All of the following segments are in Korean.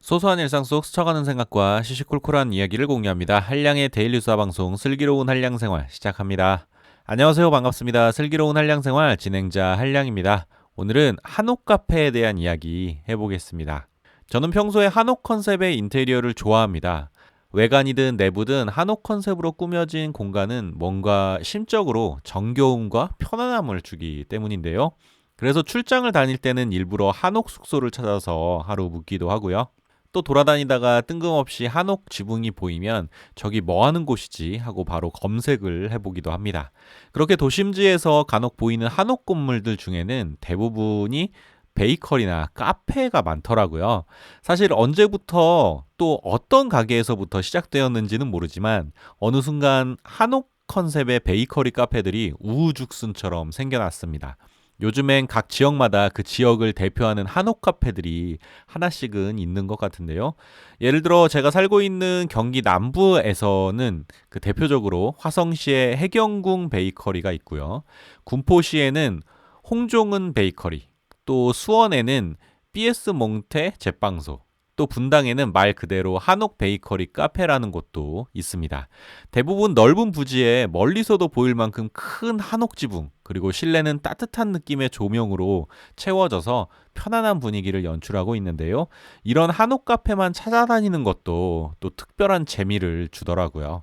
소소한 일상 속 스쳐가는 생각과 시시콜콜한 이야기를 공유합니다. 한량의 데일리 수다 방송 슬기로운 한량 생활 시작합니다. 안녕하세요. 반갑습니다. 슬기로운 한량 생활 진행자 한량입니다. 오늘은 한옥 카페에 대한 이야기 해보겠습니다. 저는 평소에 한옥 컨셉의 인테리어를 좋아합니다. 외관이든 내부든 한옥 컨셉으로 꾸며진 공간은 뭔가 심적으로 정겨움과 편안함을 주기 때문인데요. 그래서 출장을 다닐 때는 일부러 한옥 숙소를 찾아서 하루 묵기도 하고요. 또 돌아다니다가 뜬금없이 한옥 지붕이 보이면 저기 뭐 하는 곳이지 하고 바로 검색을 해보기도 합니다. 그렇게 도심지에서 간혹 보이는 한옥 건물들 중에는 대부분이 베이커리나 카페가 많더라고요. 사실 언제부터 또 어떤 가게에서부터 시작되었는지는 모르지만 어느 순간 한옥 컨셉의 베이커리 카페들이 우후죽순처럼 생겨났습니다. 요즘엔 각 지역마다 그 지역을 대표하는 한옥 카페들이 하나씩은 있는 것 같은데요. 예를 들어 제가 살고 있는 경기 남부에서는 그 대표적으로 화성시에 해경궁 베이커리가 있고요. 군포시에는 홍종은 베이커리, 또 수원에는 BS 몽테 제빵소, 또 분당에는 말 그대로 한옥 베이커리 카페라는 곳도 있습니다. 대부분 넓은 부지에 멀리서도 보일 만큼 큰 한옥 지붕, 그리고 실내는 따뜻한 느낌의 조명으로 채워져서 편안한 분위기를 연출하고 있는데요. 이런 한옥 카페만 찾아다니는 것도 또 특별한 재미를 주더라고요.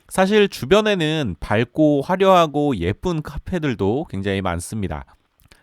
사실 주변에는 밝고 화려하고 예쁜 카페들도 굉장히 많습니다.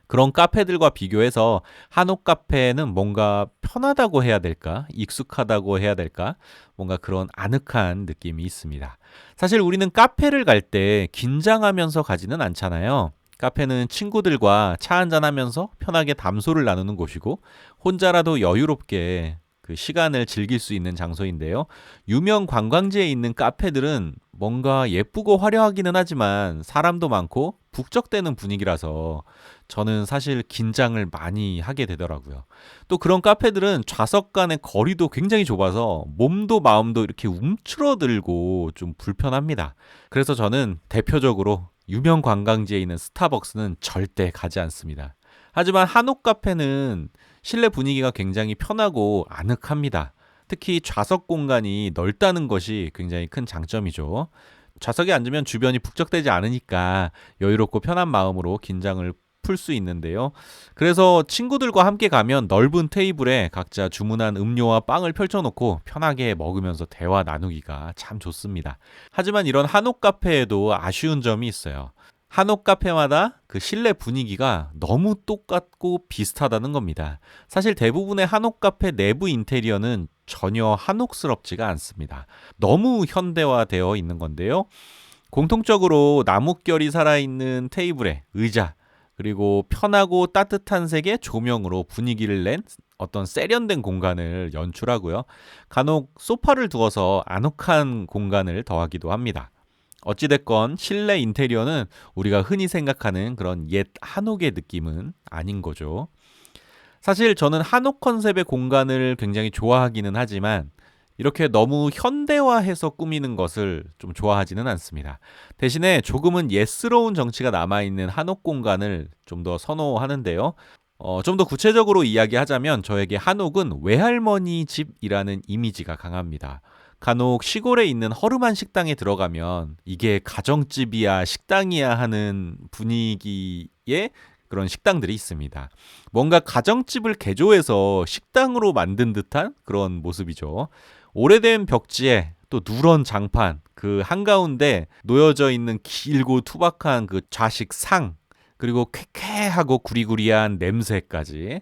그런 카페들과 비교해서 한옥 카페는 뭔가 편하다고 해야 될까? 익숙하다고 해야 될까? 뭔가 그런 아늑한 느낌이 있습니다. 사실 우리는 카페를 갈 때 긴장하면서 가지는 않잖아요. 카페는 친구들과 차 한잔 하면서 편하게 담소를 나누는 곳이고 혼자라도 여유롭게 그 시간을 즐길 수 있는 장소인데요. 유명 관광지에 있는 카페들은 뭔가 예쁘고 화려하기는 하지만 사람도 많고 북적대는 분위기라서 저는 사실 긴장을 많이 하게 되더라고요. 또 그런 카페들은 좌석 간의 거리도 굉장히 좁아서 몸도 마음도 이렇게 움츠러들고 좀 불편합니다. 그래서 저는 대표적으로 유명 관광지에 있는 스타벅스는 절대 가지 않습니다. 하지만 한옥 카페는 실내 분위기가 굉장히 편하고 아늑합니다. 특히 좌석 공간이 넓다는 것이 굉장히 큰 장점이죠. 좌석에 앉으면 주변이 북적대지 않으니까 여유롭고 편한 마음으로 긴장을 풀 수 있는데요. 그래서 친구들과 함께 가면 넓은 테이블에 각자 주문한 음료와 빵을 펼쳐놓고 편하게 먹으면서 대화 나누기가 참 좋습니다. 하지만 이런 한옥 카페에도 아쉬운 점이 있어요. 한옥 카페마다 그 실내 분위기가 너무 똑같고 비슷하다는 겁니다. 사실 대부분의 한옥 카페 내부 인테리어는 전혀 한옥스럽지가 않습니다. 너무 현대화되어 있는 건데요. 공통적으로 나뭇결이 살아있는 테이블에 의자, 그리고 편하고 따뜻한 색의 조명으로 분위기를 낸 어떤 세련된 공간을 연출하고요. 간혹 소파를 두어서 아늑한 공간을 더하기도 합니다. 어찌됐건 실내 인테리어는 우리가 흔히 생각하는 그런 옛 한옥의 느낌은 아닌 거죠. 사실 저는 한옥 컨셉의 공간을 굉장히 좋아하기는 하지만 이렇게 너무 현대화해서 꾸미는 것을 좀 좋아하지는 않습니다. 대신에 조금은 옛스러운 정치가 남아있는 한옥 공간을 좀 더 선호하는데요. 좀 더 구체적으로 이야기하자면 저에게 한옥은 외할머니 집이라는 이미지가 강합니다. 간혹 시골에 있는 허름한 식당에 들어가면 이게 가정집이야 식당이야 하는 분위기의 그런 식당들이 있습니다. 뭔가 가정집을 개조해서 식당으로 만든 듯한 그런 모습이죠. 오래된 벽지에 또 누런 장판, 그 한가운데 놓여져 있는 길고 투박한 그 좌식 상, 그리고 쾌쾌하고 구리구리한 냄새까지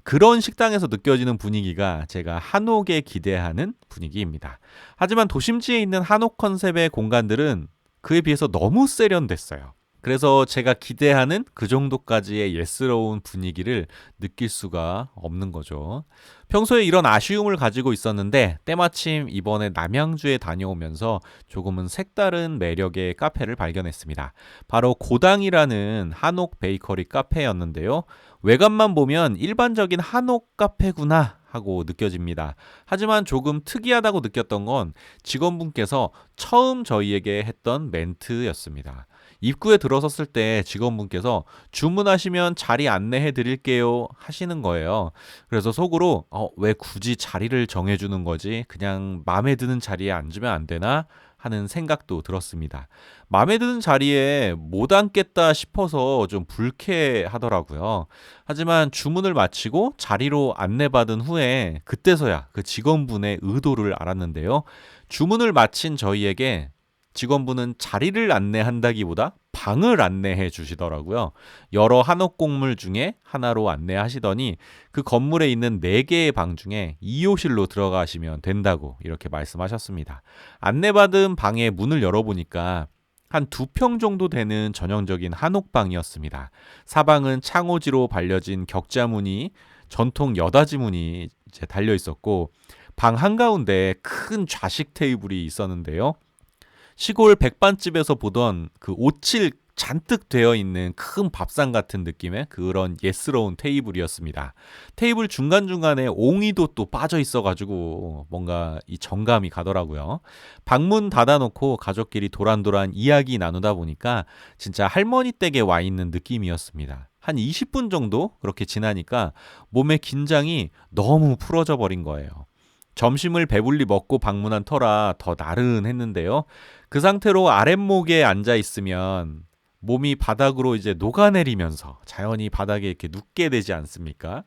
그런 식당에서 느껴지는 분위기가 제가 한옥에 기대하는 분위기입니다. 하지만 도심지에 있는 한옥 컨셉의 공간들은 그에 비해서 너무 세련됐어요. 그래서 제가 기대하는 그 정도까지의 예스러운 분위기를 느낄 수가 없는 거죠. 평소에 이런 아쉬움을 가지고 있었는데 때마침 이번에 남양주에 다녀오면서 조금은 색다른 매력의 카페를 발견했습니다. 바로 고당이라는 한옥 베이커리 카페였는데요. 외관만 보면 일반적인 한옥 카페구나 하고 느껴집니다. 하지만 조금 특이하다고 느꼈던 건 직원분께서 처음 저희에게 했던 멘트였습니다. 입구에 들어섰을 때 직원분께서 주문하시면 자리 안내해 드릴게요 하시는 거예요. 그래서 속으로 왜 굳이 자리를 정해주는 거지? 그냥 마음에 드는 자리에 앉으면 안 되나? 하는 생각도 들었습니다. 마음에 드는 자리에 못 앉겠다 싶어서 좀 불쾌하더라고요. 하지만 주문을 마치고 자리로 안내받은 후에 그때서야 그 직원분의 의도를 알았는데요. 주문을 마친 저희에게 직원분은 자리를 안내한다기보다 방을 안내해 주시더라고요. 여러 한옥 공물 중에 하나로 안내하시더니 그 건물에 있는 4개의 방 중에 2호실로 들어가시면 된다고 이렇게 말씀하셨습니다. 안내받은 방의 문을 열어보니까 한 2평 정도 되는 전형적인 한옥방이었습니다. 사방은 창호지로 발려진 격자문이 전통 여닫이문이 이제 달려 있었고 방 한가운데 큰 좌식 테이블이 있었는데요. 시골 백반집에서 보던 그 오칠 잔뜩 되어 있는 큰 밥상 같은 느낌의 그런 예스러운 테이블이었습니다. 테이블 중간중간에 옹이도 또 빠져 있어가지고 뭔가 이 정감이 가더라고요. 방문 닫아놓고 가족끼리 도란도란 이야기 나누다 보니까 진짜 할머니 댁에 와 있는 느낌이었습니다. 한 20분 정도 그렇게 지나니까 몸의 긴장이 너무 풀어져 버린 거예요. 점심을 배불리 먹고 방문한 터라 더 나른했는데요. 그 상태로 아랫목에 앉아 있으면 몸이 바닥으로 이제 녹아내리면서 자연히 바닥에 이렇게 눕게 되지 않습니까?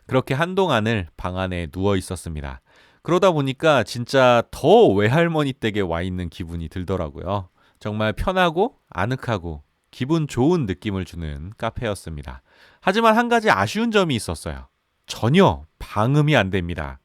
그렇게 한동안을 방 안에 누워 있었습니다. 그러다 보니까 진짜 더 외할머니 댁에 와 있는 기분이 들더라고요. 정말 편하고 아늑하고 기분 좋은 느낌을 주는 카페였습니다. 하지만 한 가지 아쉬운 점이 있었어요. 전혀 방음이 안 됩니다.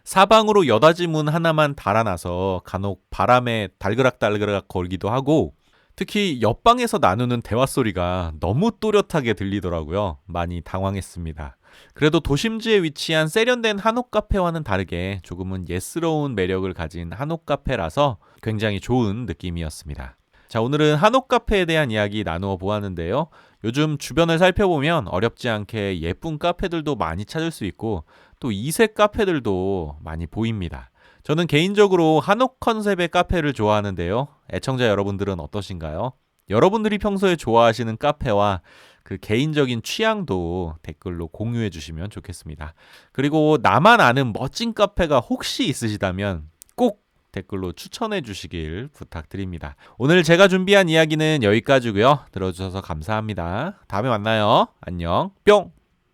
사방으로 여닫이 문 하나만 달아놔서 간혹 바람에 달그락달그락 거리기도 하고 특히 옆방에서 나누는 대화 소리가 너무 또렷하게 들리더라고요. 많이 당황했습니다. 그래도 도심지에 위치한 세련된 한옥 카페와는 다르게 조금은 예스러운 매력을 가진 한옥 카페라서 굉장히 좋은 느낌이었습니다. 자, 오늘은 한옥 카페에 대한 이야기 나누어 보았는데요. 요즘 주변을 살펴보면 어렵지 않게 예쁜 카페들도 많이 찾을 수 있고 또 이색 카페들도 많이 보입니다. 저는 개인적으로 한옥 컨셉의 카페를 좋아하는데요. 애청자 여러분들은 어떠신가요? 여러분들이 평소에 좋아하시는 카페와 그 개인적인 취향도 댓글로 공유해 주시면 좋겠습니다. 그리고 나만 아는 멋진 카페가 혹시 있으시다면 꼭 댓글로 추천해 주시길 부탁드립니다. 오늘 제가 준비한 이야기는 여기까지고요. 들어주셔서 감사합니다. 다음에 만나요. 안녕. 뿅.